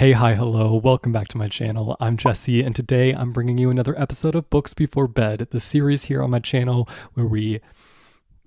Hey, hi, hello, welcome back to my channel. I'm Jesse, and today I'm bringing you another episode of Books Before Bed, the series here on my channel where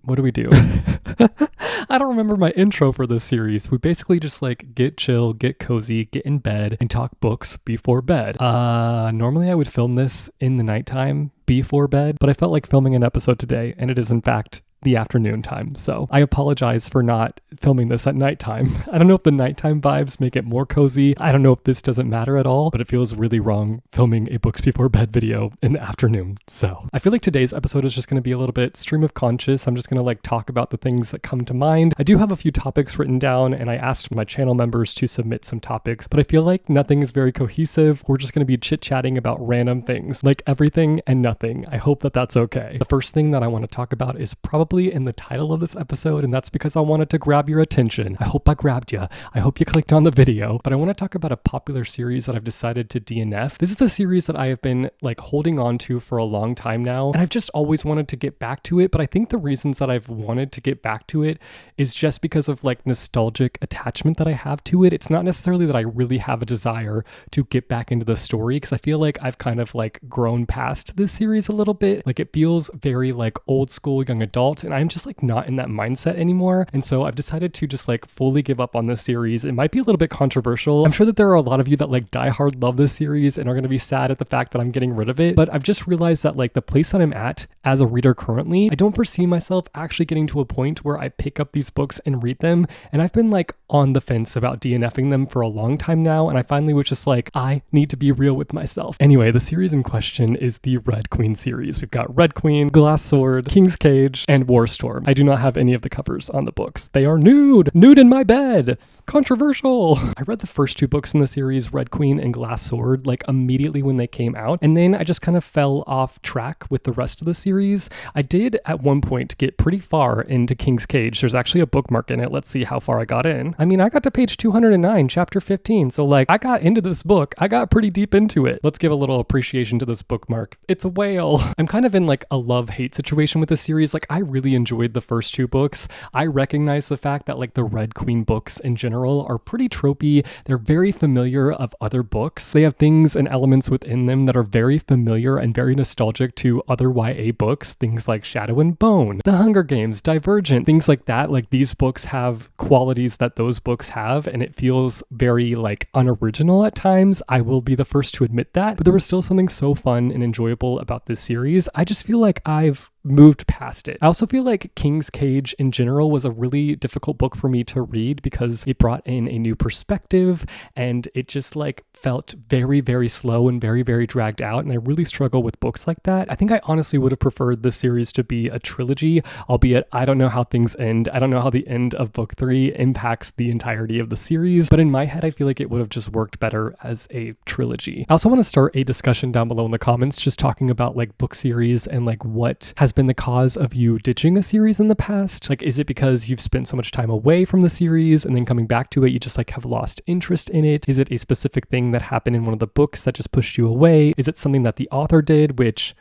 what do we do? I don't remember my intro for this series. We basically just get chill, get cozy, get in bed, and talk books before bed. Normally I would film this in the nighttime before bed, but I felt like filming an episode today, and it is in fact the afternoon time. So I apologize for not filming this at nighttime. I don't know if the nighttime vibes make it more cozy. I don't know if this doesn't matter at all, but it feels really wrong filming a books before bed video in the afternoon. So I feel like today's episode is just going to be a little bit stream of conscious. I'm just going to talk about the things that come to mind. I do have a few topics written down, and I asked my channel members to submit some topics, but I feel like nothing is very cohesive. We're just going to be chit-chatting about random things, like everything and nothing. I hope that that's okay. The first thing that I want to talk about is probably in the title of this episode, and that's because I wanted to grab your attention. I hope I grabbed you. I hope you clicked on the video, but I want to talk about a popular series that I've decided to DNF. This is a series that I have been holding on to for a long time now, and I've just always wanted to get back to it, but I think the reasons that I've wanted to get back to it is just because of nostalgic attachment that I have to it. It's not necessarily that I really have a desire to get back into the story, because I feel like I've kind of grown past this series a little bit. It feels very old school young adult, and I'm just not in that mindset anymore. And so I've decided to just fully give up on this series. It might be a little bit controversial. I'm sure that there are a lot of you that die hard love this series and are going to be sad at the fact that I'm getting rid of it. But I've just realized that the place that I'm at as a reader currently, I don't foresee myself actually getting to a point where I pick up these books and read them. And I've been on the fence about DNFing them for a long time now. And I finally was just I need to be real with myself. Anyway, the series in question is the Red Queen series. We've got Red Queen, Glass Sword, King's Cage, and War Storm. I do not have any of the covers on the books. They are nude in my bed. Controversial. I read the first two books in the series, Red Queen and Glass Sword, immediately when they came out. And then I just kind of fell off track with the rest of the series. I did at one point get pretty far into King's Cage. There's actually a bookmark in it. Let's see how far I got in. I mean, I got to page 209, chapter 15. So I got into this book. I got pretty deep into it. Let's give a little appreciation to this bookmark. It's a whale. I'm kind of in a love-hate situation with the series. I really enjoyed the first two books. I recognize the fact that the Red Queen books in general are pretty tropey. They're very familiar of other books. They have things and elements within them that are very familiar and very nostalgic to other YA books. Things like Shadow and Bone, The Hunger Games, Divergent, things like that. These books have qualities that those books have, and it feels very unoriginal at times. I will be the first to admit that, but there was still something so fun and enjoyable about this series. I just feel I've moved past it. I also feel King's Cage in general was a really difficult book for me to read because it brought in a new perspective, and it just felt very, very slow and very, very dragged out. And I really struggle with books like that. I think I honestly would have preferred this series to be a trilogy, albeit I don't know how things end. I don't know how the end of book 3 impacts the entirety of the series, but in my head, I feel it would have just worked better as a trilogy. I also want to start a discussion down below in the comments, just talking about book series and what has been the cause of you ditching a series in the past. Is it because you've spent so much time away from the series and then coming back to it, you just have lost interest in it? Is it a specific thing that happened in one of the books that just pushed you away? Is it something that the author did, which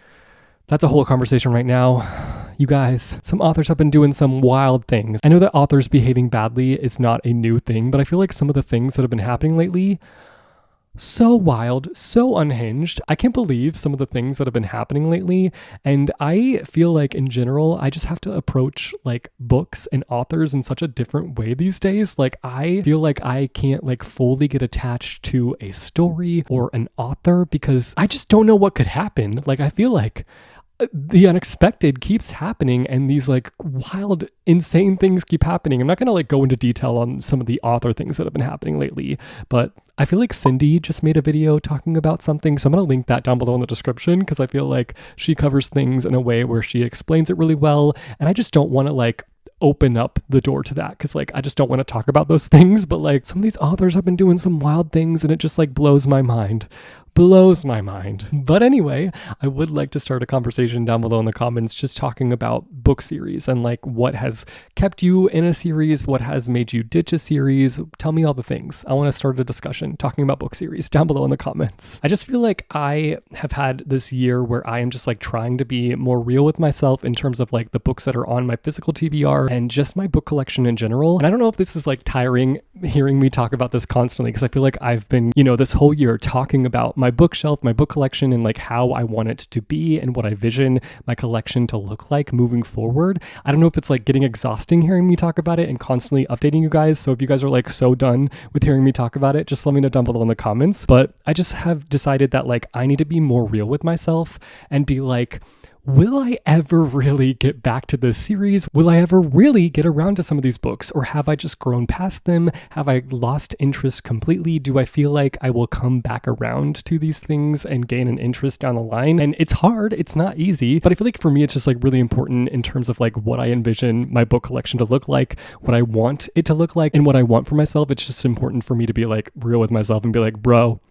that's a whole conversation right now. You guys, some authors have been doing some wild things. I know that authors behaving badly is not a new thing, but I feel some of the things that have been happening lately, so wild, so unhinged. I can't believe some of the things that have been happening lately. And I feel in general, I just have to approach books and authors in such a different way these days. I feel I can't fully get attached to a story or an author because I just don't know what could happen. I feel the unexpected keeps happening, and these wild, insane things keep happening. I'm not going to go into detail on some of the author things that have been happening lately, but I feel Cindy just made a video talking about something, so I'm going to link that down below in the description because I feel she covers things in a way where she explains it really well, and I just don't want to open up the door to that because I just don't want to talk about those things. But some of these authors have been doing some wild things, and it just blows my mind. blows my mind. But anyway, I would like to start a conversation down below in the comments just talking about book series and like what has kept you in a series, what has made you ditch a series. Tell me all the things. I want to start a discussion talking about book series down below in the comments. I just feel like I have had this year where I am just like trying to be more real with myself in terms of like the books that are on my physical TBR and just my book collection in general. And I don't know if this is like tiring hearing me talk about this constantly, because I feel like I've been, this whole year talking about my bookshelf, my book collection, and like how I want it to be and what I vision my collection to look like moving forward. I don't know if it's like getting exhausting hearing me talk about it and constantly updating you guys. So if you guys are like so done with hearing me talk about it, just let me know down below in the comments. But I just have decided that like I need to be more real with myself and be like, will I ever really get back to this series? Will I ever really get around to some of these books? Or have I just grown past them? Have I lost interest completely? Do I feel like I will come back around to these things and gain an interest down the line? And it's hard, it's not easy, but I feel like for me, it's just like really important in terms of like what I envision my book collection to look like, what I want it to look like, and what I want for myself. It's just important for me to be like real with myself and be like, bro,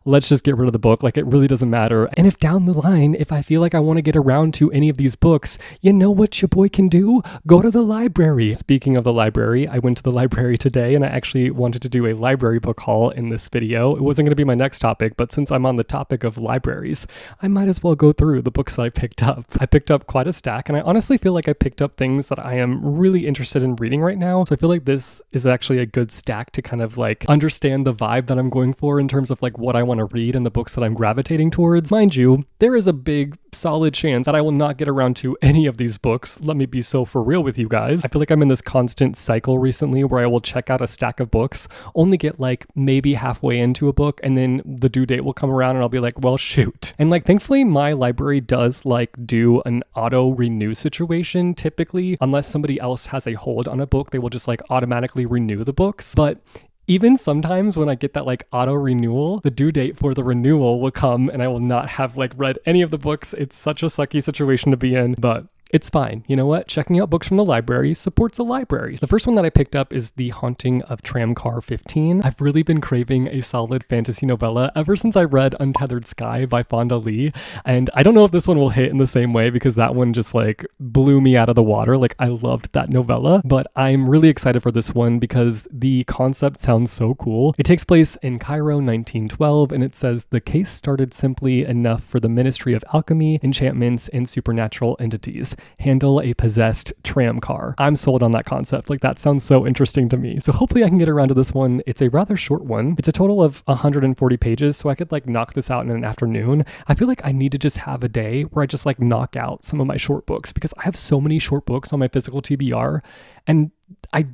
let's just get rid of the book. Like, it really doesn't matter. And if down the line, if I feel like I want to get around to any of these books, you know what your boy can do? Go to the library. Speaking of the library, I went to the library today and I actually wanted to do a library book haul in this video. It wasn't going to be my next topic, but since I'm on the topic of libraries, I might as well go through the books that I picked up. I picked up quite a stack, and I honestly feel like I picked up things that I am really interested in reading right now. So I feel like this is actually a good stack to kind of like understand the vibe that I'm going for in terms of like what I want to read and the books that I'm gravitating towards. Mind you, there is a big solid chance that I will not get around to any of these books. Let me be so for real with you guys. I feel like I'm in this constant cycle recently where I will check out a stack of books, only get like maybe halfway into a book, and then the due date will come around and I'll be like, well, shoot. And like, thankfully my library does like do an auto renew situation typically. Unless somebody else has a hold on a book, they will just like automatically renew the books. But even sometimes when I get that like auto renewal, the due date for the renewal will come and I will not have like read any of the books. It's such a sucky situation to be in, but it's fine. You know what? Checking out books from the library supports a library. The first one that I picked up is The Haunting of Tramcar 15. I've really been craving a solid fantasy novella ever since I read Untethered Sky by Fonda Lee. And I don't know if this one will hit in the same way because that one just like blew me out of the water. Like, I loved that novella, but I'm really excited for this one because the concept sounds so cool. It takes place in Cairo, 1912, and it says the case started simply enough for the Ministry of Alchemy, Enchantments, and Supernatural Entities. Handle a possessed tram car. I'm sold on that concept. Like, that sounds so interesting to me. So hopefully I can get around to this one. It's a rather short one. It's a total of 140 pages, so I could like knock this out in an afternoon. I feel like I need to just have a day where I just like knock out some of my short books because I have so many short books on my physical TBR, and I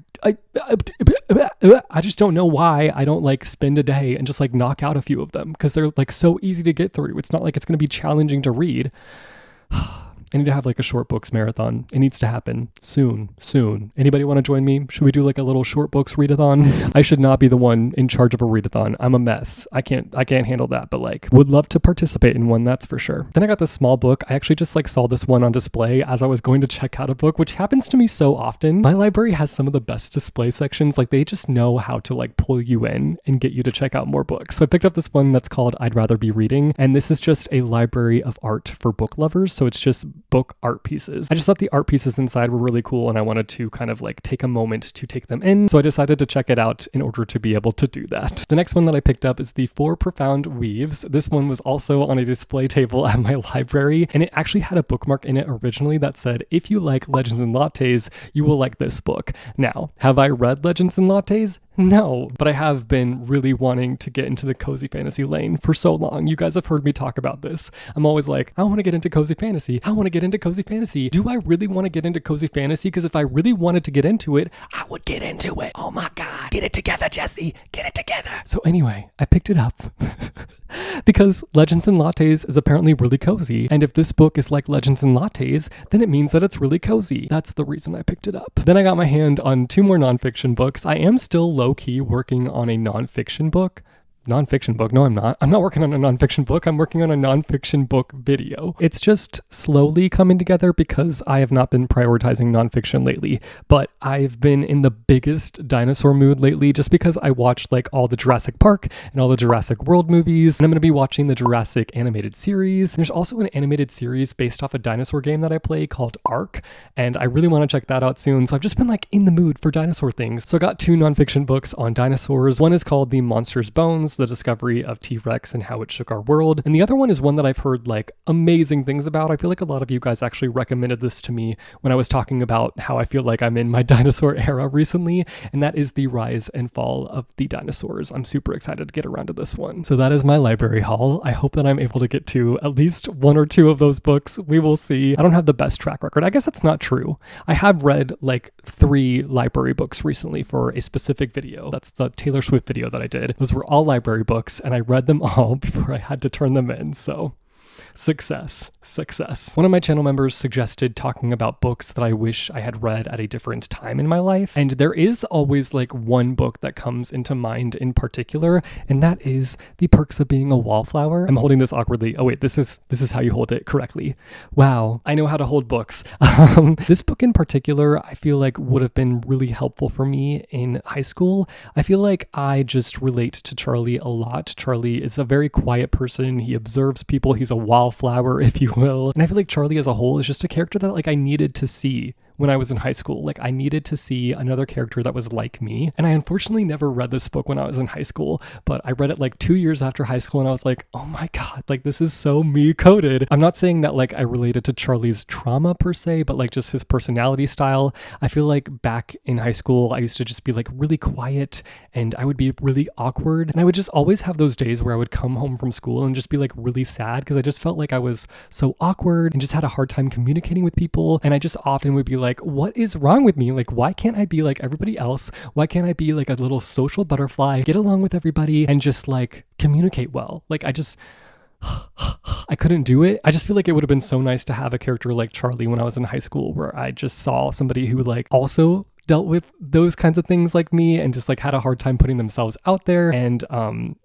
just don't know why I don't like spend a day and just like knock out a few of them because they're like so easy to get through. It's not like it's going to be challenging to read. I need to have like a short books marathon. It needs to happen soon. Anybody want to join me? Should we do like a little short books readathon? I should not be the one in charge of a readathon. I'm a mess. I can't handle that, but like would love to participate in one, that's for sure. Then I got this small book. I actually just like saw this one on display as I was going to check out a book, which happens to me so often. My library has some of the best display sections. Like, they just know how to like pull you in and get you to check out more books. So I picked up this one that's called I'd Rather Be Reading, and this is just a library of art for book lovers. So it's just book art pieces. I just thought the art pieces inside were really cool and I wanted to kind of like take a moment to take them in. So I decided to check it out in order to be able to do that. The next one that I picked up is The Four Profound Weaves. This one was also on a display table at my library, and it actually had a bookmark in it originally that said, if you like Legends and Lattes, you will like this book. Now, have I read Legends and Lattes? No, but I have been really wanting to get into the cozy fantasy lane for so long. You guys have heard me talk about this. I'm always like, I want to get into cozy fantasy. I want to get into cozy fantasy. Do I really want to get into cozy fantasy? Because if I really wanted to get into it, I would get into it. Oh my God. Get it together, Jesse. Get it together. So anyway, I picked it up because Legends and Lattes is apparently really cozy. And if this book is like Legends and Lattes, then it means that it's really cozy. That's the reason I picked it up. Then I got my hand on 2 more nonfiction books. I am still low-key working on a nonfiction book. nonfiction book. No, I'm not. I'm not working on a nonfiction book. I'm working on a nonfiction book video. It's just slowly coming together because I have not been prioritizing nonfiction lately, but I've been in the biggest dinosaur mood lately just because I watched like all the Jurassic Park and all the Jurassic World movies, and I'm going to be watching the Jurassic animated series. There's also an animated series based off a dinosaur game that I play called Ark, and I really want to check that out soon. So I've just been like in the mood for dinosaur things. So I got 2 nonfiction books on dinosaurs. One is called The Monster's Bones, The Discovery of T-Rex and How It Shook Our World. And the other one is one that I've heard like amazing things about. I feel like a lot of you guys actually recommended this to me when I was talking about how I feel like I'm in my dinosaur era recently, and that is The Rise and Fall of the Dinosaurs. I'm super excited to get around to this one. So that is my library haul. I hope that I'm able to get to at least 1 or 2 of those books. We will see. I don't have the best track record. I guess it's not true. I have read like 3 library books recently for a specific video. That's the Taylor Swift video that I did. Those were all library books, and I read them all before I had to turn them in. So success. One of my channel members suggested talking about books that I wish I had read at a different time in my life. And there is always like one book that comes into mind in particular, and that is The Perks of Being a Wallflower. I'm holding this awkwardly. Oh wait, this is how you hold it correctly. Wow, I know how to hold books. This book in particular, I feel like would have been really helpful for me in high school. I feel like I just relate to Charlie a lot. Charlie is a very quiet person. He observes people. He's a wallflower, if you will. And I feel like Charlie as a whole is just a character that like I needed to see when I was in high school. Like I needed to see another character that was like me. And I unfortunately never read this book when I was in high school, but I read it like 2 years after high school, and I was like, oh my God, like this is so me coded. I'm not saying that like I related to Charlie's trauma per se, but like just his personality style. I feel like back in high school, I used to just be like really quiet, and I would be really awkward. And I would just always have those days where I would come home from school and just be like really sad because I just felt like I was so awkward and just had a hard time communicating with people. And I just often would be like, what is wrong with me? Like, why can't I be like everybody else? Why can't I be like a little social butterfly, get along with everybody and just like communicate well? Like I couldn't do it. I just feel like it would have been so nice to have a character like Charlie when I was in high school, where I just saw somebody who like also dealt with those kinds of things like me and just like had a hard time putting themselves out there and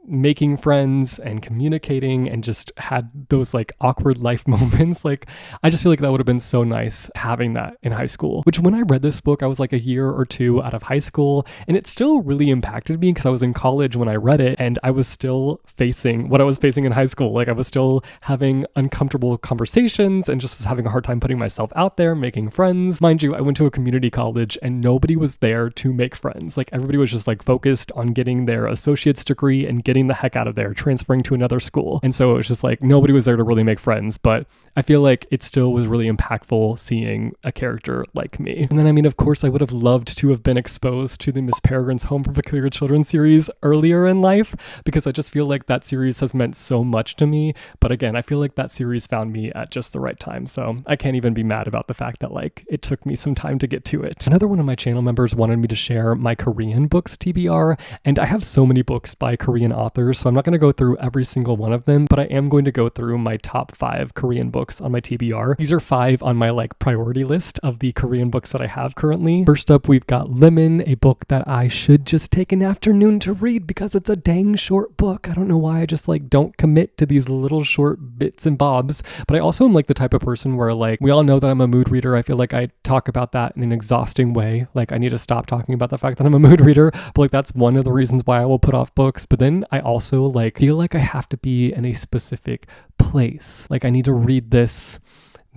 making friends and communicating and just had those like awkward life moments. Like I just feel like that would have been so nice having that in high school, which when I read this book, I was like a year or 2 out of high school, and it still really impacted me because I was in college when I read it, and I was still facing what I was facing in high school. Like I was still having uncomfortable conversations and just was having a hard time putting myself out there, making friends. Mind you, I went to a community college and nobody was there to make friends. Like everybody was just like focused on getting their associate's degree and getting the heck out of there, transferring to another school. And so it was just like nobody was there to really make friends, but I feel like it still was really impactful seeing a character like me. And then, I mean, of course, I would have loved to have been exposed to the Miss Peregrine's Home for Peculiar Children series earlier in life, because I just feel like that series has meant so much to me. But again, I feel like that series found me at just the right time. So I can't even be mad about the fact that like it took me some time to get to it. Another one of my channel members wanted me to share my Korean books TBR, and I have so many books by Korean authors, so I'm not going to go through every single one of them, but I am going to go through my top 5 Korean books on my TBR. These are 5 on my like priority list of the Korean books that I have currently. First up, we've got Lemon, a book that I should just take an afternoon to read because it's a dang short book. I don't know why I just like don't commit to these little short bits and bobs, but I also am like the type of person where like we all know that I'm a mood reader. I feel like I talk about that in an exhausting way. Like I need to stop talking about the fact that I'm a mood reader, but like that's one of the reasons why I will put off books. But then I also like feel like I have to be in a specific place. Like I need to read this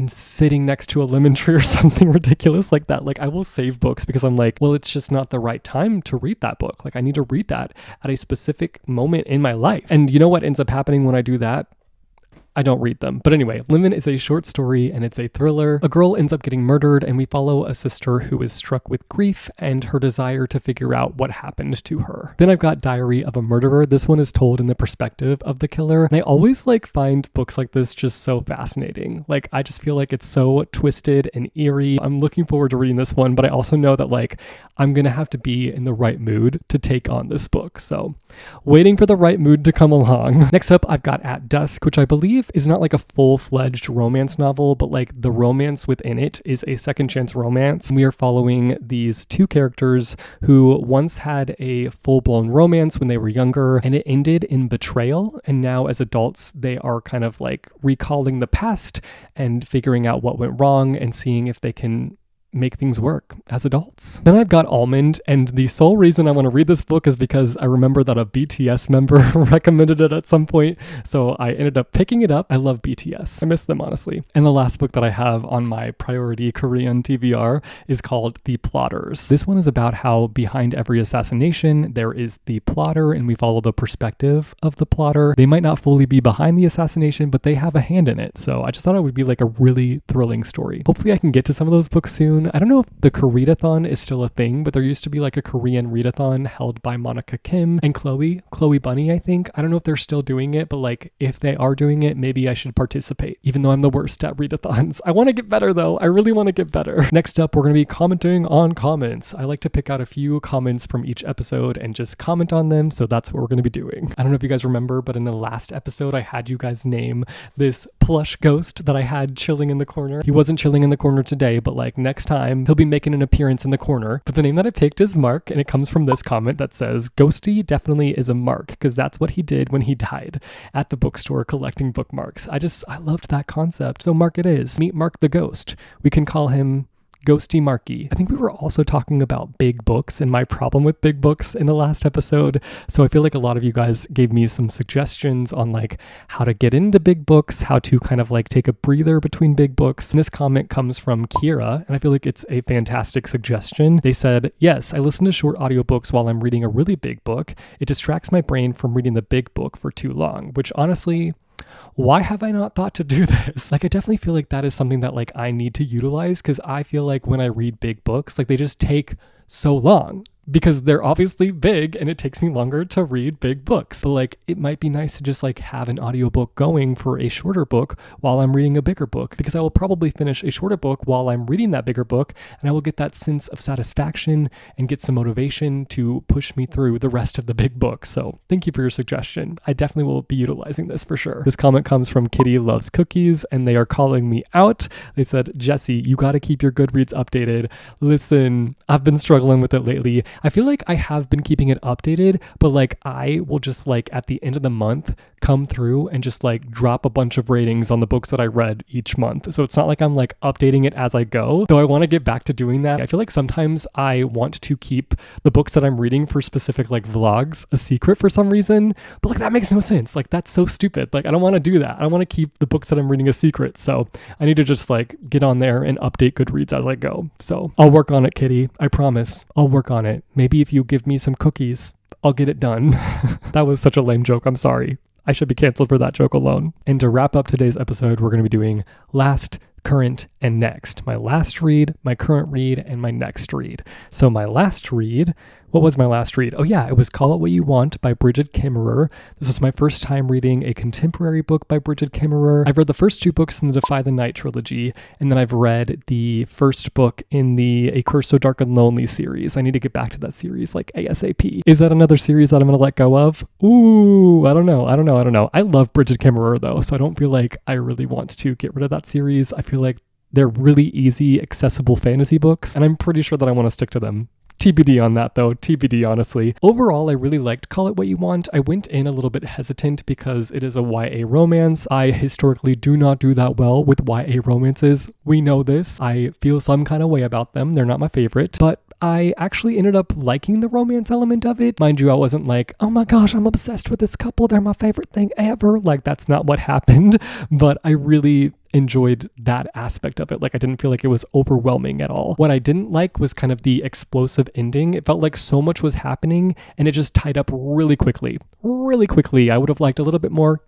sitting next to a lemon tree or something ridiculous like that. Like I will save books because I'm like, well, it's just not the right time to read that book. Like I need to read that at a specific moment in my life. And you know what ends up happening when I do that? I don't read them. But anyway, Lemon is a short story and it's a thriller. A girl ends up getting murdered and we follow a sister who is struck with grief and her desire to figure out what happened to her. Then I've got Diary of a Murderer. This one is told in the perspective of the killer. And I always like find books like this just so fascinating. Like I just feel like it's so twisted and eerie. I'm looking forward to reading this one, but I also know that like I'm gonna have to be in the right mood to take on this book. So waiting for the right mood to come along. Next up, I've got At Dusk, which I believe Life is not like a full-fledged romance novel, but like the romance within it is a second chance romance. We are following these two characters who once had a full-blown romance when they were younger, and it ended in betrayal. And now as adults, they are kind of like recalling the past and figuring out what went wrong and seeing if they can make things work as adults. Then I've got Almond, and the sole reason I want to read this book is because I remember that a BTS member recommended it at some point, so I ended up picking it up. I love BTS. I miss them, honestly. And the last book that I have on my priority Korean TBR is called The Plotters. This one is about how behind every assassination, there is the plotter, and we follow the perspective of the plotter. They might not fully be behind the assassination, but they have a hand in it. So I just thought it would be like a really thrilling story. Hopefully I can get to some of those books soon. I don't know if the Koreadathon is still a thing, but there used to be like a Korean readathon held by Monica Kim and Chloe Bunny, I think. I don't know if they're still doing it, but like if they are doing it, maybe I should participate, even though I'm the worst at readathons. I want to get better though. I really want to get better. Next up, we're going to be commenting on comments. I like to pick out a few comments from each episode and just comment on them, so that's what we're going to be doing. I don't know if you guys remember, but in the last episode, I had you guys name this plush ghost that I had chilling in the corner. He wasn't chilling in the corner today, but like next time, he'll be making an appearance in the corner. But the name that I picked is Mark, and it comes from this comment that says, Ghosty definitely is a Mark, because that's what he did when he died at the bookstore collecting bookmarks. I loved that concept. So Mark it is. Meet Mark the Ghost. We can call him Ghosty Marky. I think we were also talking about big books and my problem with big books in the last episode. So I feel like a lot of you guys gave me some suggestions on like how to get into big books, how to kind of like take a breather between big books. And this comment comes from Kira, and I feel like it's a fantastic suggestion. They said, yes, I listen to short audiobooks while I'm reading a really big book. It distracts my brain from reading the big book for too long, which honestly, why have I not thought to do this? Like, I definitely feel like that is something that like I need to utilize, because I feel like when I read big books, like they just take so long because they're obviously big and it takes me longer to read big books. But like, it might be nice to just like have an audiobook going for a shorter book while I'm reading a bigger book, because I will probably finish a shorter book while I'm reading that bigger book, and I will get that sense of satisfaction and get some motivation to push me through the rest of the big book. So thank you for your suggestion. I definitely will be utilizing this for sure. This comment comes from Kitty Loves Cookies, and they are calling me out. They said, Jesse, you got to keep your Goodreads updated. Listen, I've been struggling with it lately. I feel like I have been keeping it updated, but like I will just like at the end of the month come through and just like drop a bunch of ratings on the books that I read each month. So it's not like I'm like updating it as I go, though I want to get back to doing that. I feel like sometimes I want to keep the books that I'm reading for specific like vlogs a secret for some reason, but like that makes no sense. Like that's so stupid. Like I don't want to do that. I don't want to keep the books that I'm reading a secret. So I need to just like get on there and update Goodreads as I go. So I'll work on it, Kitty. I promise. I'll work on it. Maybe if you give me some cookies, I'll get it done. That was such a lame joke. I'm sorry. I should be canceled for that joke alone. And to wrap up today's episode, we're going to be doing last, current, and next. My last read, my current read, and my next read. So my last read, what was my last read? Oh yeah, it was Call It What You Want by Bridget Kimmerer. This was my first time reading a contemporary book by Bridget Kimmerer. I've read the first two books in the Defy the Night trilogy, and then I've read the first book in the A Curse So Dark and Lonely series. I need to get back to that series like ASAP. Is that another series that I'm going to let go of? Ooh, I don't know. I love Bridget Kimmerer though, so I don't feel like I really want to get rid of that series. I feel like they're really easy, accessible fantasy books, and I'm pretty sure that I want to stick to them. TBD on that though, TBD honestly. Overall, I really liked Call It What You Want. I went in a little bit hesitant because it is a YA romance. I historically do not do that well with YA romances. We know this. I feel some kind of way about them. They're not my favorite, but I actually ended up liking the romance element of it. Mind you, I wasn't like, oh my gosh, I'm obsessed with this couple. They're my favorite thing ever. Like that's not what happened, but I really enjoyed that aspect of it. Like I didn't feel like it was overwhelming at all. What I didn't like was kind of the explosive ending. It felt like so much was happening and it just tied up really quickly. I would have liked a little bit more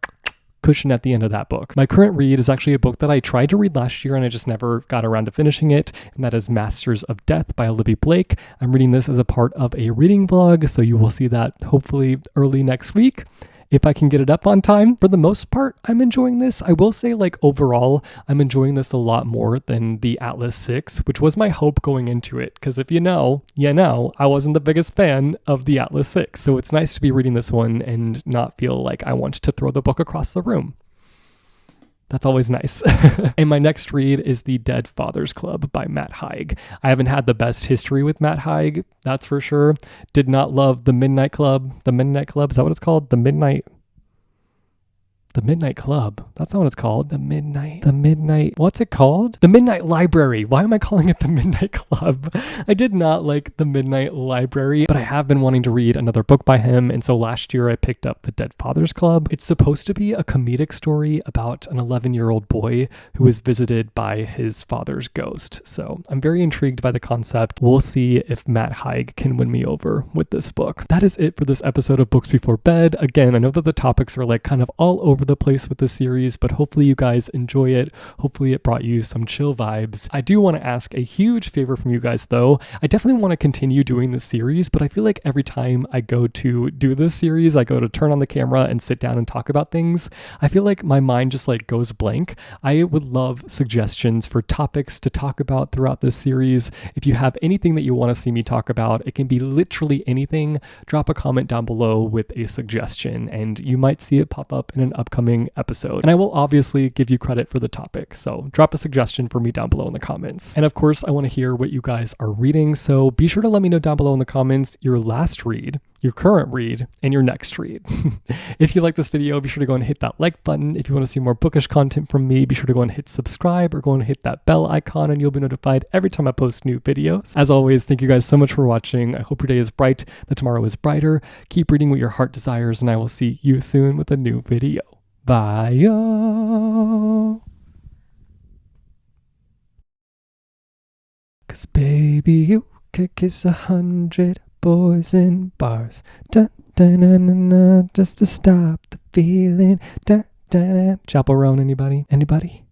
cushion at the end of that book. My current read is actually a book that I tried to read last year and I just never got around to finishing it, and that is Masters of Death by Olivia Blake. I'm reading this as a part of a reading vlog, so you will see that hopefully early next week, if I can get it up on time. For the most part, I'm enjoying this. I will say, like, overall, I'm enjoying this a lot more than the Atlas 6, which was my hope going into it. Because if you know, I wasn't the biggest fan of the Atlas 6. So it's nice to be reading this one and not feel like I want to throw the book across the room. That's always nice. And my next read is The Dead Fathers Club by Matt Haig. I haven't had the best history with Matt Haig, that's for sure. Did not love The Midnight Club. The Midnight Club, is that what it's called? The Midnight Club. That's not what it's called. What's it called? The Midnight Library. Why am I calling it The Midnight Club? I did not like The Midnight Library, but I have been wanting to read another book by him, and so last year I picked up The Dead Fathers Club. It's supposed to be a comedic story about an 11-year-old boy who is visited by his father's ghost. So I'm very intrigued by the concept. We'll see if Matt Haig can win me over with this book. That is it for this episode of Books Before Bed. Again, I know that the topics are like kind of all over the place with this series, but hopefully you guys enjoy it. Hopefully it brought you some chill vibes. I do want to ask a huge favor from you guys though. I definitely want to continue doing this series, but I feel like every time I go to do this series, I go to turn on the camera and sit down and talk about things, I feel like my mind just like goes blank. I would love suggestions for topics to talk about throughout this series. If you have anything that you want to see me talk about, it can be literally anything. Drop a comment down below with a suggestion and you might see it pop up in an upcoming episode. And I will obviously give you credit for the topic. So drop a suggestion for me down below in the comments. And of course, I want to hear what you guys are reading. So be sure to let me know down below in the comments your last read, your current read, and your next read. If you like this video, be sure to go and hit that like button. If you want to see more bookish content from me, be sure to go and hit subscribe or go and hit that bell icon and you'll be notified every time I post new videos. As always, thank you guys so much for watching. I hope your day is bright, that tomorrow is brighter. Keep reading what your heart desires, and I will see you soon with a new video. Bye. 'Cause baby, you could kiss 100 boys in bars. Dun, dun, dun, dun, dun, just to stop the feeling. Dun, dun, dun. Chaperone, anybody? Anybody?